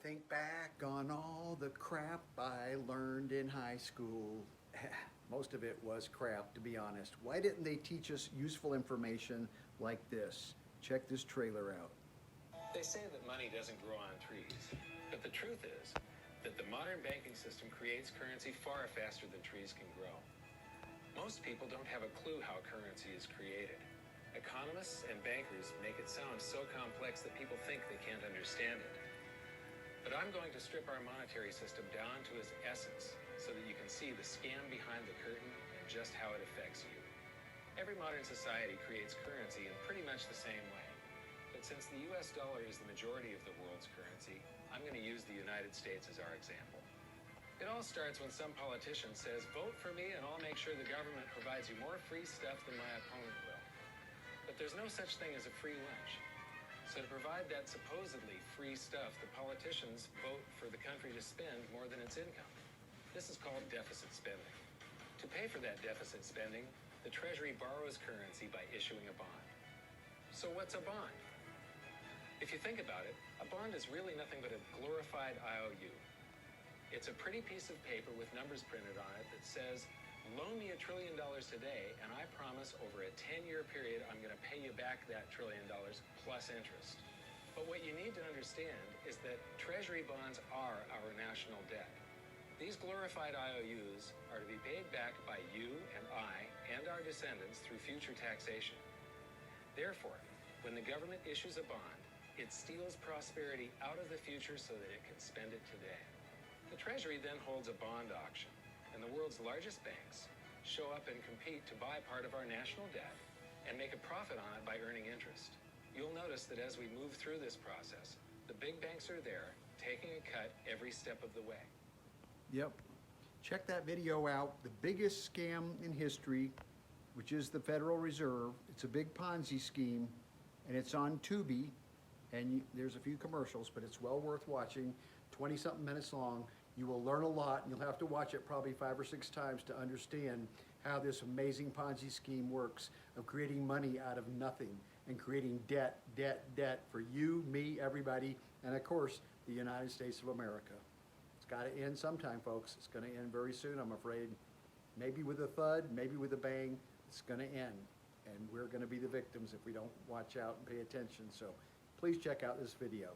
think back on all the crap I learned in high school. Most of it was crap, to be honest. Why didn't they teach us useful information like this? Check this trailer out. They say that money doesn't grow on trees, but the truth is that the modern banking system creates currency far faster than trees can grow. Most people don't have a clue how currency is created. Economists and bankers make it sound so complex that people think they can't understand it. But I'm going to strip our monetary system down to its essence so that you can see the scam behind the curtain and just how it affects you. Every modern society creates currency in pretty much the same way. But since the US dollar is the majority of the world's currency, I'm going to use the United States as our example. It all starts when some politician says, "Vote for me and I'll make sure the government provides you more free stuff than my opponent will." But there's no such thing as a free lunch. So to provide that supposedly free stuff, the politicians vote for the country to spend more than its income. This is called deficit spending. To pay for that deficit spending, the Treasury borrows currency by issuing a bond. So what's a bond? If you think about it, a bond is really nothing but a glorified IOU. It's a pretty piece of paper with numbers printed on it that says, "Loan me $1 trillion today, and I promise over a 10-year period I'm going to pay you back that $1 trillion plus interest." But what you need to understand is that Treasury bonds are our national debt. These glorified IOUs are to be paid back by you and I and our descendants through future taxation. Therefore, when the government issues a bond, it steals prosperity out of the future so that it can spend it today. The Treasury then holds a bond auction, and the world's largest banks show up and compete to buy part of our national debt and make a profit on it by earning interest. You'll notice that as we move through this process, the big banks are there, taking a cut every step of the way. Yep. Check that video out. The biggest scam in history, which is the Federal Reserve. It's a big Ponzi scheme, and it's on Tubi, and there's a few commercials, but it's well worth watching. 20-something minutes long. You will learn a lot, and you'll have to watch it probably 5 or 6 times to understand how this amazing Ponzi scheme works of creating money out of nothing and creating debt for you, me, everybody, and of course, the United States of America. It's got to end sometime, folks. It's going to end very soon, I'm afraid. Maybe with a thud, maybe with a bang. It's going to end, and we're going to be the victims if we don't watch out and pay attention. So please check out this video.